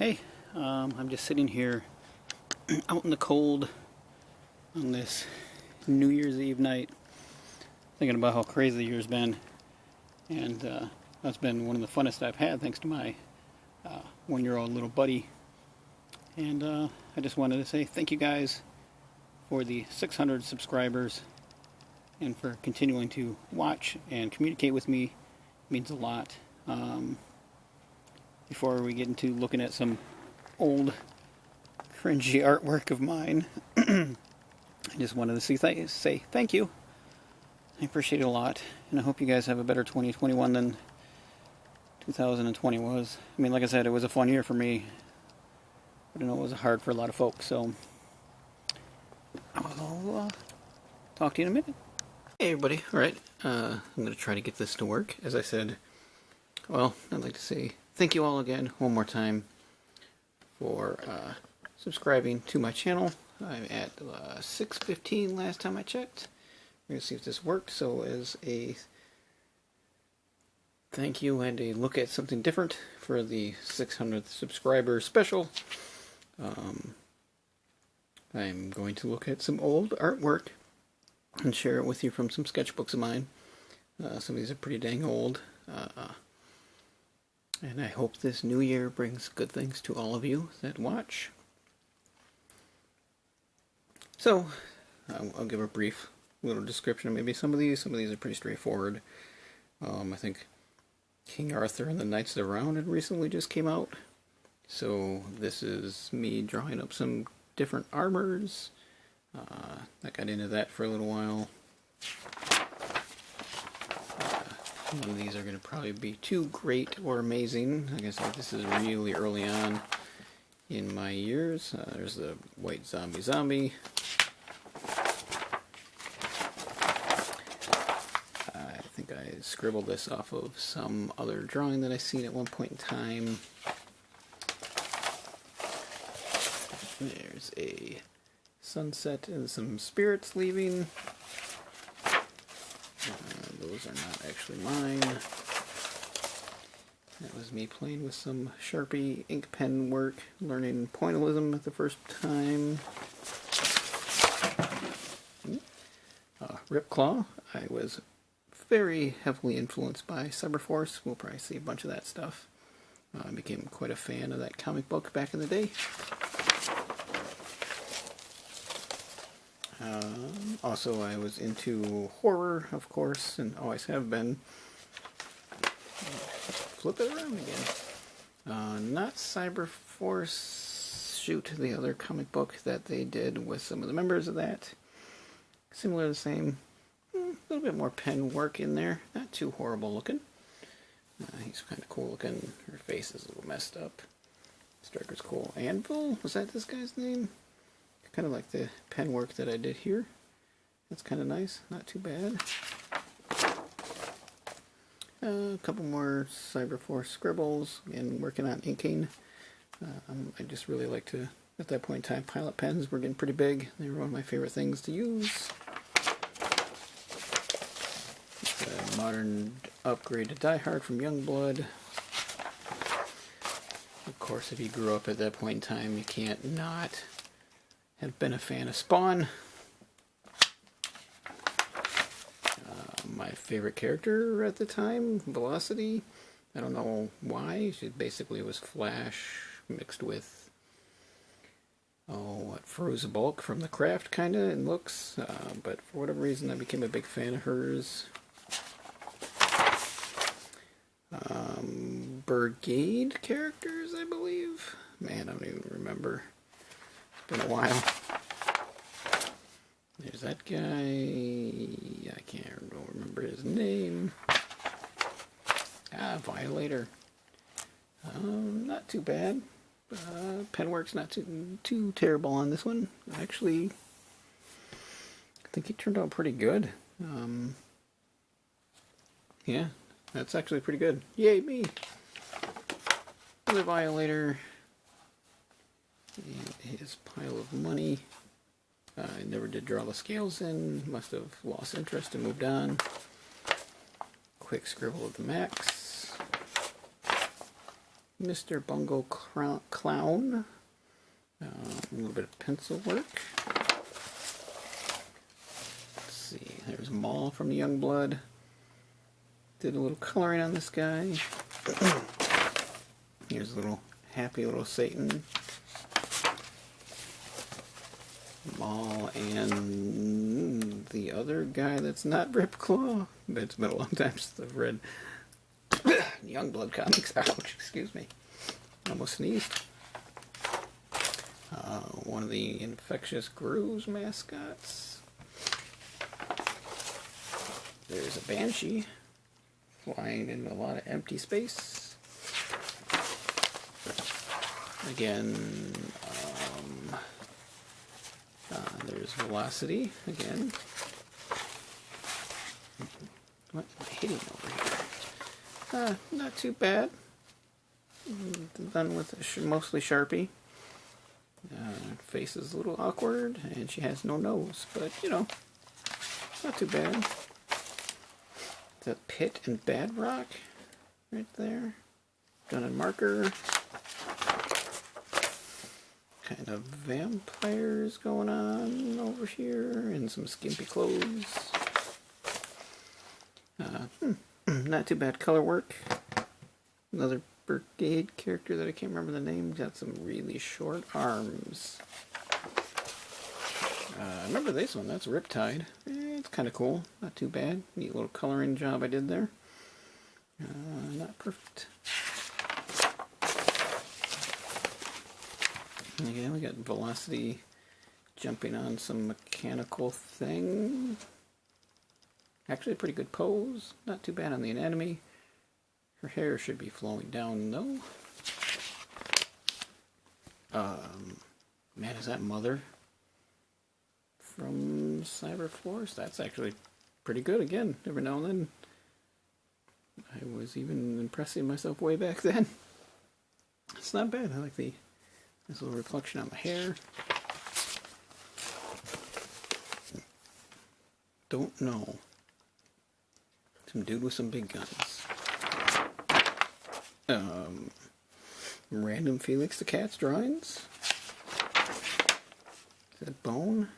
Hey, I'm just sitting here out in the cold on this New Year's Eve night, thinking about how crazy the year's been, and that's been one of the funnest I've had, thanks to my one-year-old little buddy. And I just wanted to say thank you guys for the 600 subscribers and for continuing to watch and communicate with me. It means a lot. Before we get into looking at some old cringy artwork of mine, I just wanted to say thank you. I appreciate it a lot, and I hope you guys have a better 2021 than 2020 was. I mean, like I said, it was a fun year for me, but I know it was hard for a lot of folks, so I'll talk to you in a minute. Hey everybody, alright, I'm going to try to get this to work. As I said, well, I'd like to say thank you all again, one more time, for subscribing to my channel. I'm at 615 last time I checked. We're going to see if this worked. So as a thank you and a look at something different for the 600th subscriber special, I'm going to look at some old artwork and share it with you from some sketchbooks of mine. Some of these are pretty dang old. And I hope this new year brings good things to all of you that watch. So, I'll give a brief little description of maybe some of these. Some of these are pretty straightforward. I think King Arthur and the Knights of the Round had recently just came out. So this is me drawing up some different armors. I got into that for a little while. None of these are going to probably be too great or amazing. Like I said, this is really early on in my years. There's the white zombie. I think I scribbled this off of some other drawing that I seen at one point in time. There's a sunset and some spirits leaving. Those are not actually mine. That was me playing with some Sharpie ink pen work, learning pointillism at the first time. Ripclaw. I was very heavily influenced by Cyberforce. We'll probably see a bunch of that stuff. I became quite a fan of that comic book back in the day. Also, I was into horror, of course, and always have been. Flip it around again. Not Cyberforce, shoot, the other comic book that they did with some of the members of that. Similar to the same, a little bit more pen work in there. Not too horrible looking. He's kind of cool looking. Her face is a little messed up. Striker's cool. Anvil? Was that this guy's name? Kind of like the pen work that I did here. That's kind of nice, not too bad. A couple more Cyberforce scribbles and working on inking. I just really like to, at that point in time, pilot pens were getting pretty big. They were one of my favorite things to use. It's a modern upgrade to Die Hard from Youngblood. Of course, if you grew up at that point in time, you can't not have been a fan of Spawn. My favorite character at the time, Velocity. I don't know why. She basically was Flash mixed with, Frozen Bulk from The Craft, kind of, in looks. But for whatever reason, I became a big fan of hers. Brigade characters, I believe. Man, I don't even remember. It's been a while. There's that guy. I can't remember his name. Violator. Not too bad. Penwork's not too terrible on this one. Actually, I think he turned out pretty good. Yeah, that's actually pretty good. Yay, me! Another Violator. And his pile of money. I never did draw the scales in, must have lost interest and moved on. Quick scribble of the Max. Mr. Bungo Clown. A little bit of pencil work. Let's see, there's Maul from Youngblood. Did a little coloring on this guy. Here's a little happy little Satan. Maul and the other guy that's not Ripclaw. But it's been a long time since I've read Youngblood comics. Ouch, excuse me. Almost sneezed. One of the Infectious Grooves mascots. There's a Banshee flying in a lot of empty space. Again, there's Velocity again. What am I hitting over here? Not too bad. Done with mostly Sharpie. Face is a little awkward, and she has no nose, but you know, not too bad. The Pit and Badrock right there. Gun and marker. Kind of vampires going on over here, and some skimpy clothes. Not too bad color work. Another Brigade character that I can't remember the name. Got some really short arms. I remember this one. That's Riptide. It's kind of cool. Not too bad. Neat little coloring job I did there. Not perfect. And again, we got Velocity jumping on some mechanical thing. Actually, a pretty good pose. Not too bad on the anatomy. Her hair should be flowing down, though. Man, is that Mother from Cyberforce? That's actually pretty good. Again, every now and then. I was even impressing myself way back then. It's not bad. I like this little reflection on the hair. Don't know. Some dude with some big guns. Random Felix the Cat's drawings. Is that Bone?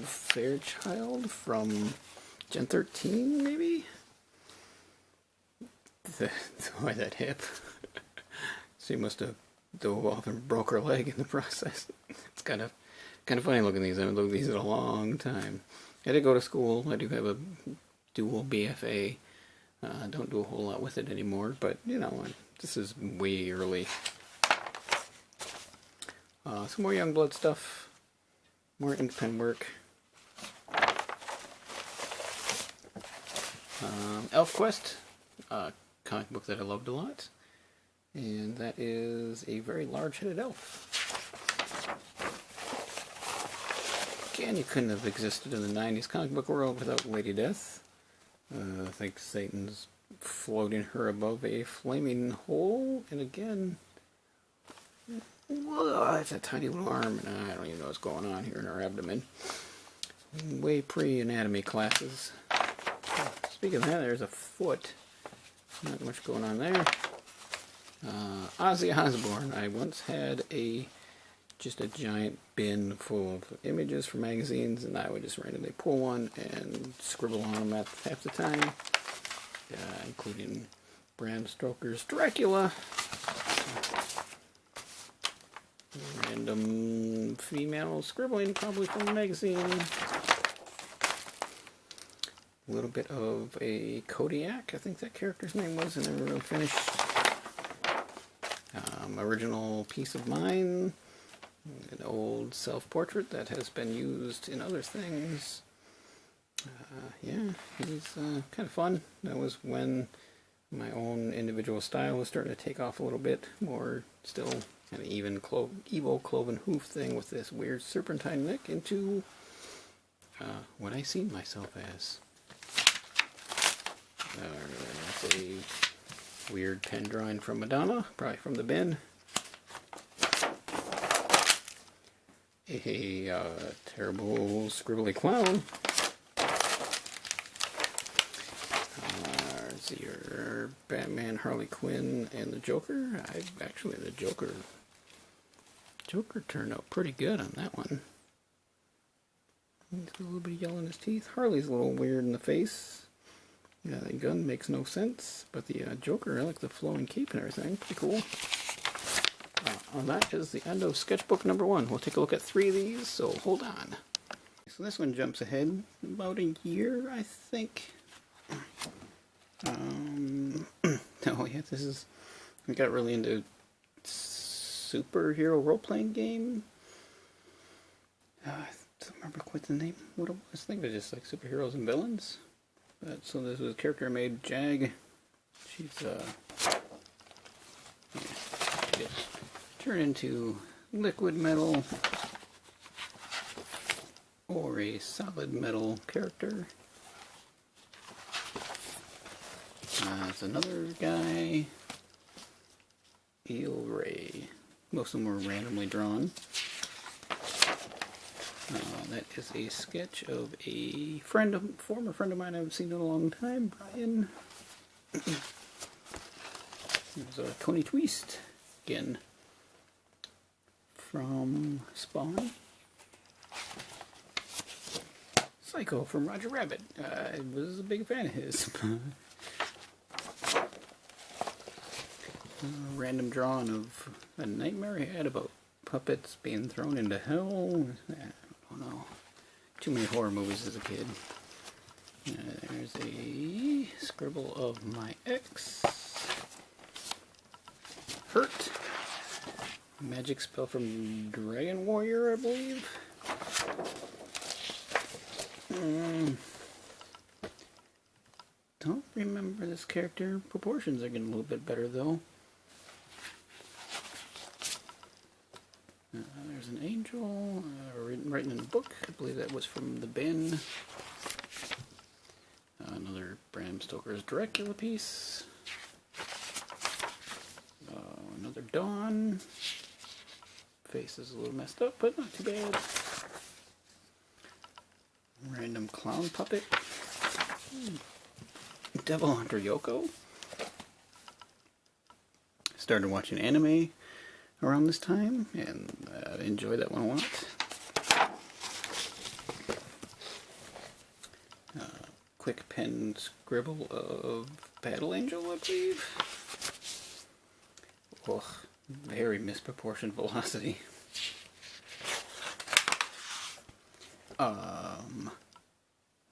Fairchild from Gen 13, maybe? Why that hip? She must have dove off and broke her leg in the process. It's kind of funny looking at these. I haven't looked at these in a long time. I did go to school. I do have a dual BFA. Don't do a whole lot with it anymore, but you know, this is way early. Some more Youngblood stuff. More ink pen work. ElfQuest, comic book that I loved a lot. And that is a very large-headed elf. Again, you couldn't have existed in the 90s comic book world without Lady Death. I think Satan's floating her above a flaming hole. And again, it's a tiny little arm, and I don't even know what's going on here in her abdomen. Way pre-anatomy classes. Speaking of that, there's a foot. Not much going on there. Ozzy Osbourne. I once had just a giant bin full of images for magazines, and I would just randomly pull one and scribble on them at half the time, including Bram Stoker's Dracula. Random female scribbling, probably from a magazine. A little bit of a Kodiak, I think that character's name was, and never really finished. Original Piece of Mine, an old self-portrait that has been used in other things. Yeah, he's kind of fun. That was when my own individual style was starting to take off a little bit, more still kind of even evil cloven hoof thing with this weird serpentine neck into what I see myself as. That's a weird pen drawing from Madonna, probably from the bin. A terrible scribbly clown. see your Batman, Harley Quinn, and the Joker. Actually, the Joker turned out pretty good on that one. He's got a little bit of yellow in his teeth. Harley's a little weird in the face. Yeah, the gun makes no sense, but the Joker, I like the flowing cape and everything. Pretty cool. And that is the end of sketchbook number 1. We'll take a look at 3 of these, so hold on. So this one jumps ahead about a year, I think. Oh yeah, I got really into superhero role-playing game. I don't remember quite the name, what it was. I think it was just like superheroes and villains. So this was a character I made, Jag. She's turn into liquid metal or a solid metal character. There's another guy, Eel Ray. Most of them were randomly drawn. That is a sketch of a former friend of mine I haven't seen in a long time, Brian. There's Tony Twist again from Spawn. Psycho from Roger Rabbit. I was a big fan of his. Random drawing of a nightmare he had about puppets being thrown into hell. I don't know. Too many horror movies as a kid. There's a scribble of my ex. Hurt. Magic spell from Dragon Warrior, I believe. Don't remember this character. Proportions are getting a little bit better though. There's an angel written in a book. I believe that was from the bin. Another Bram Stoker's Dracula piece. Another Dawn. Face is a little messed up, but not too bad. Random clown puppet. Devil Hunter Yoko. Started watching anime around this time and enjoyed that one a lot. Quick pen scribble of Battle Angel, I believe. Ugh, very misproportioned velocity.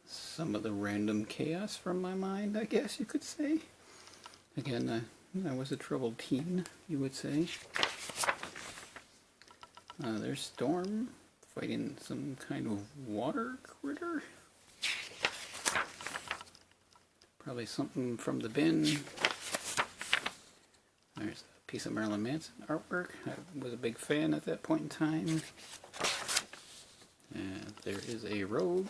Some of the random chaos from my mind, I guess you could say. Again, I was a troubled teen, you would say. There's Storm fighting some kind of water critter. Probably something from the bin. There's a piece of Marilyn Manson artwork. I was a big fan at that point in time. And there is a rogue.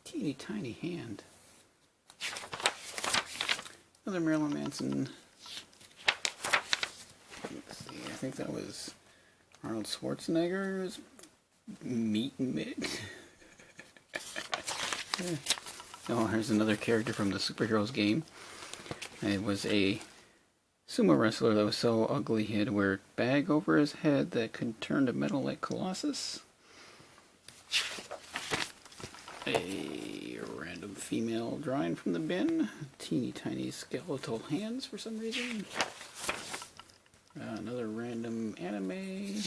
Teeny tiny hand. Another Marilyn Manson. Let's see, I think that was Arnold Schwarzenegger's Meat Mitt. Oh, here's another character from the superheroes game. It was a sumo wrestler that was so ugly he had to wear a bag over his head that could turn to metal like Colossus. A random female drawing from the bin. Teeny tiny skeletal hands for some reason. Another random anime.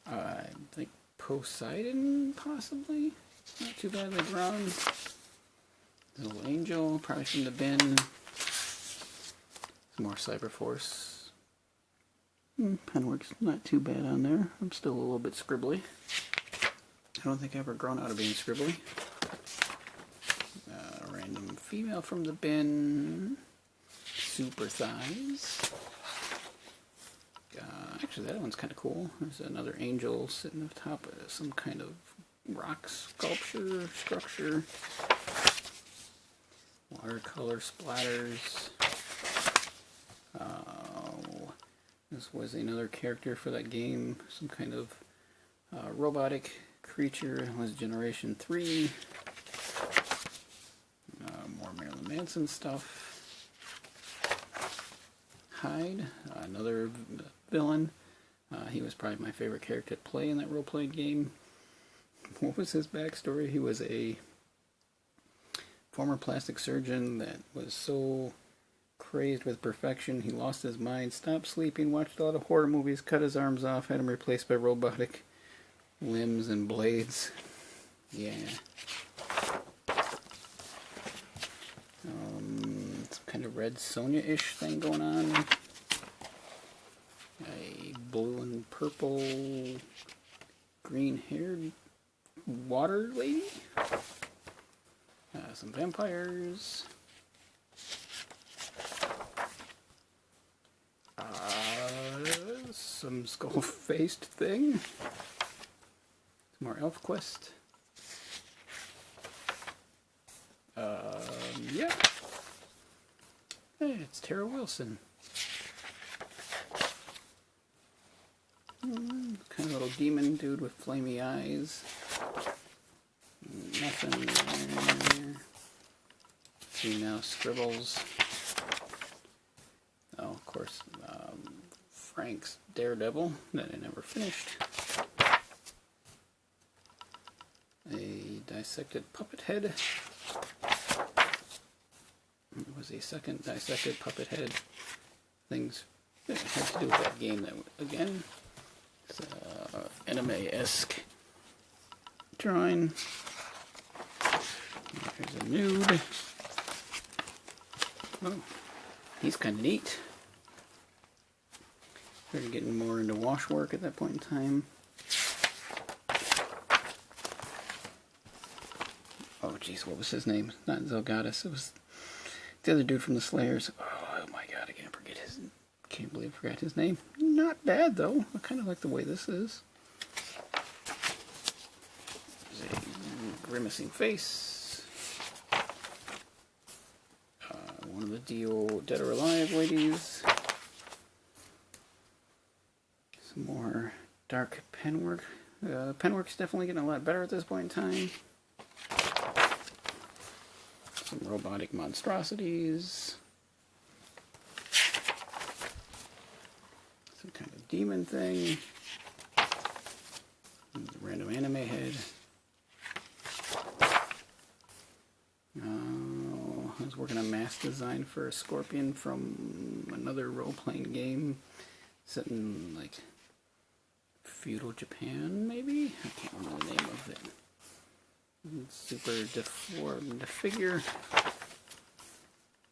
I think Poseidon, possibly. Not too badly drawn. Little angel, probably from the bin. Some more Cyberforce. Penwork's not too bad on there. I'm still a little bit scribbly. I don't think I've ever grown out of being scribbly. Random female from the bin. Super thighs. Actually, that one's kind of cool. There's another angel sitting on top of some kind of rock sculpture structure. Watercolor splatters. This was another character for that game. Some kind of robotic creature was Generation 3. More Marilyn Manson stuff. Hyde, another villain. He was probably my favorite character to play in that role-playing game. What was his backstory? He was a former plastic surgeon that was so crazed with perfection he lost his mind, stopped sleeping, watched a lot of horror movies, cut his arms off, had them replaced by robotic limbs and blades. Yeah. Some kind of Red Sonja-ish thing going on. A blue and purple green-haired water lady. Some vampires. Some skull-faced thing. Some more elf quest. Yeah. Hey, it's Tara Wilson. Kind of little demon dude with flamey eyes. Nothing there. See now, scribbles. Oh, of course, Frank's Daredevil that I never finished. A dissected puppet head. It was a second dissected puppet head. Things that had to do with that game that, again, it's anime-esque drawing. There's a nude. Oh, he's kind of neat. Started getting more into wash work at that point in time. Oh jeez, what was his name? Not Zelgadis, it was the other dude from the Slayers. Oh my god, I can't believe I forgot his name. Not bad though, I kind of like the way this is. There's a grimacing face. One of the Dio Dead or Alive ladies. Some more dark penwork. Penwork's definitely getting a lot better at this point in time. Some robotic monstrosities. Some kind of demon thing. Random anime head. I was working on mask design for a scorpion from another role-playing game set in like feudal Japan, maybe? I can't remember the name of it. Super deformed figure.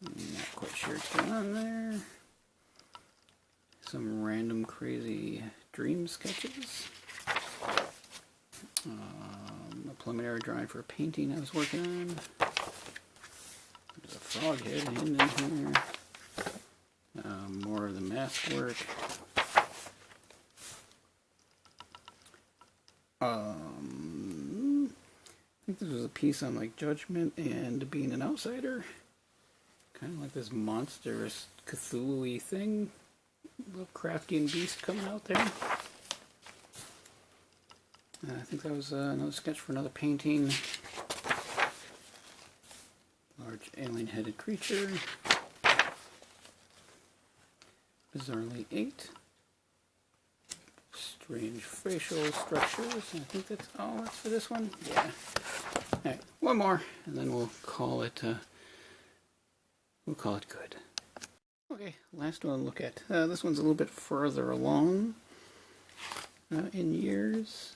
Not quite sure what's going on there. Some random crazy dream sketches. A preliminary drawing for a painting I was working on. There's a frog head in here. More of the mask work. I think this was a piece on like judgment and being an outsider. Kind of like this monstrous Cthulhu-y thing. Little crafty and beast coming out there. I think that was another sketch for another painting. Large alien-headed creature. Bizarrely 8. Strange facial structures. I think that's all that's for this one. Yeah. Alright, one more, and then we'll call it good. Okay, last one to look at. This one's a little bit further along in years.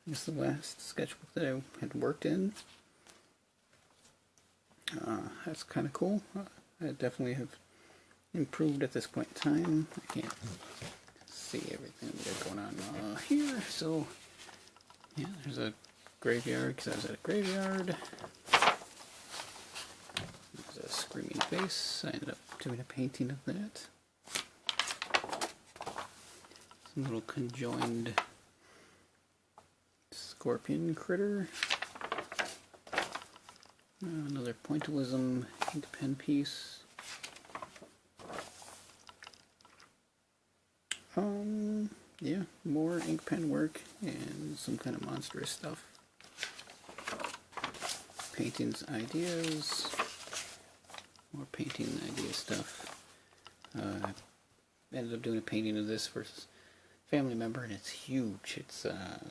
This is the last sketchbook that I had worked in. That's kind of cool. I definitely have improved at this point in time. I can't see everything we got going on here, so yeah, there's a graveyard because I was at a graveyard. There's a screaming face. I ended up doing a painting of that. Some little conjoined scorpion critter. Another pointillism ink pen piece. yeah, more ink pen work and some kind of monstrous stuff. Paintings, ideas, more painting idea stuff. I ended up doing a painting of this for a family member, and it's huge. It's,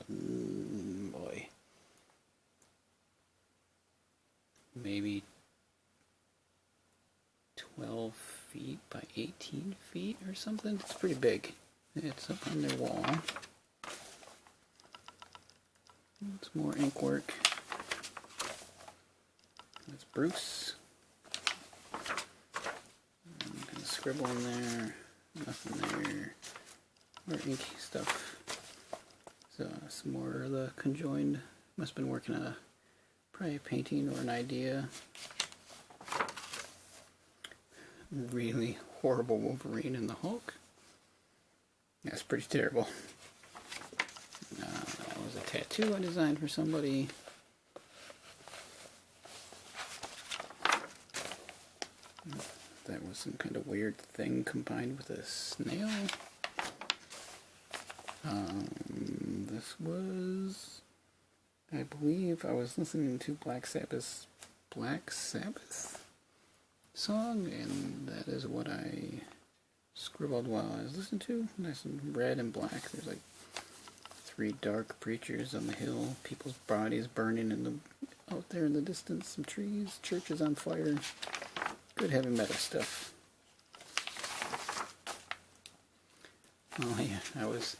boy, maybe 12 feet by 18 feet or something. It's pretty big. It's up on their wall. It's more ink work. That's Bruce. Kind of scribble in there. Nothing there. More inky stuff. So some more of the conjoined. Must have been working on probably a painting or an idea. Really horrible Wolverine and the Hulk. That's pretty terrible. That was a tattoo I designed for somebody. That was some kind of weird thing combined with a snail. This was, I believe, I was listening to Black Sabbath song, and that is what I scribbled while I was listening to. Nice and red and black. There's like 3 dark preachers on the hill, people's bodies burning out there in the distance, some trees, churches on fire. Good heavy metal stuff. Oh yeah, I was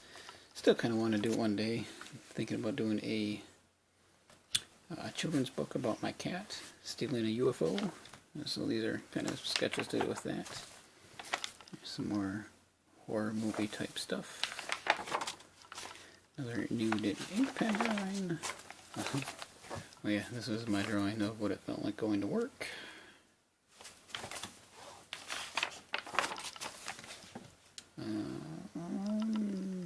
still kind of want to do it one day. Thinking about doing a children's book about my cat stealing a UFO. So these are kind of sketches to do with that. There's some more horror movie type stuff. Another nude ink pen drawing. Oh yeah, this was my drawing of what it felt like going to work.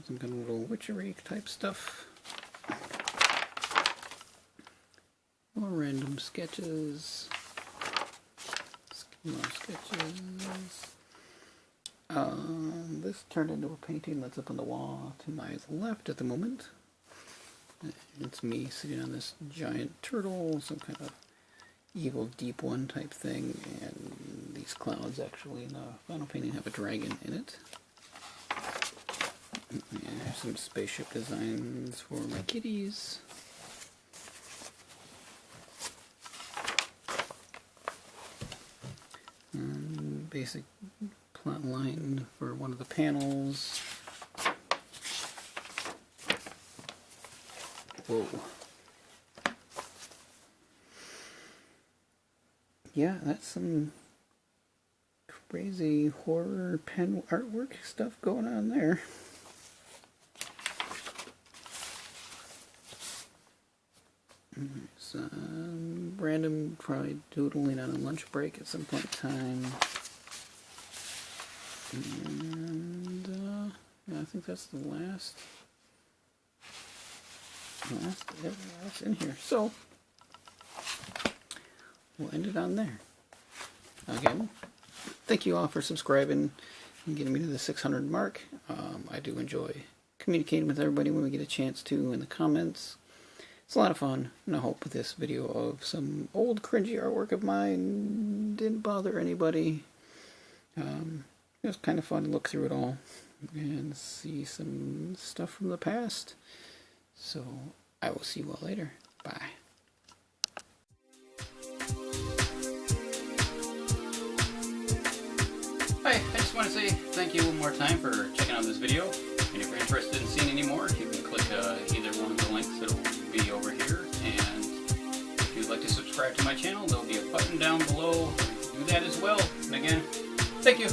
Some kind of little witchery type stuff. More random sketches. More sketches. This turned into a painting that's up on the wall to my left at the moment. It's me sitting on this giant turtle, some kind of evil deep one type thing, and these clouds actually in the final painting have a dragon in it. And there's some spaceship designs for my kitties. Basic plot line for one of the panels. Whoa. Yeah, that's some crazy horror pen artwork stuff going on there. Some random, probably doodling on a lunch break at some point in time. And yeah, I think that's the last that's in here. So we'll end it on there. Again, thank you all for subscribing and getting me to the 600 mark. I do enjoy communicating with everybody when we get a chance to in the comments. It's a lot of fun, and I hope this video of some old cringy artwork of mine didn't bother anybody. It was kind of fun to look through it all and see some stuff from the past. So I will see you all later. Bye. Hi, I just want to say thank you one more time for checking out this video. And if you're interested in seeing any more, you can click either one of the links that will be over here. And if you'd like to subscribe to my channel, there'll be a button down below. Do that as well. And again, thank you.